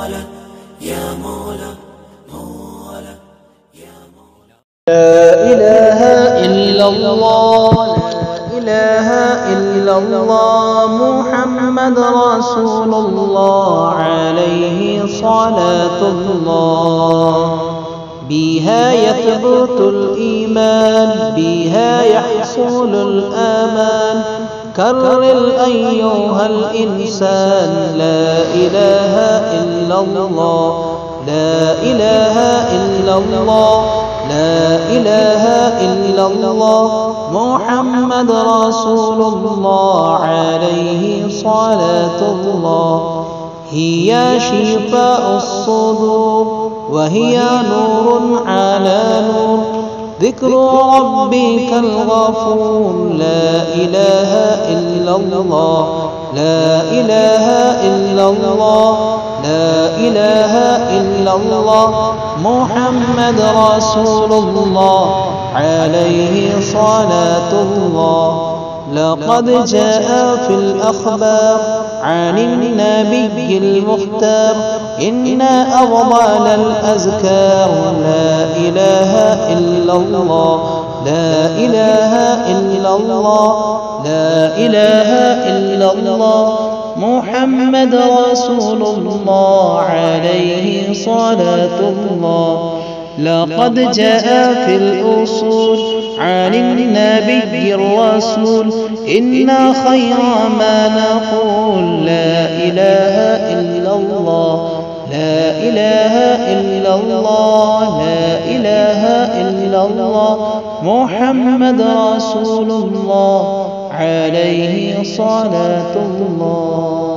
مولا يا مولا مولا يا مولا. لا إله إلا الله لا إله إلا الله محمد رسول الله عليه صلاة الله. بها يثبت الإيمان بها يحصل الآمان. كرر أيها الإنسان لا إله إلا الله لا إله إلا الله لا إله إلا الله محمد رسول الله عليه صلاة الله. هي شفاء الصدور وهي نور على نور. ذكر ربك الغفور لا إله إلا الله لا إله إلا الله لا إله إلا الله محمد رسول الله عليه صلاة الله. لقد جاء في الأخبار عن النبي المختار إن أفضل الأذكار لا إله إلا الله لا إله إلا الله لا إله إلا الله محمد رسول الله عليه صلاة الله. لقد جاء في الأصول عن النبي الرسول إن خير ما نقول لا إله إلا الله لا إله إلا الله لا إله إلا الله محمد رسول الله عليه صلاة الله.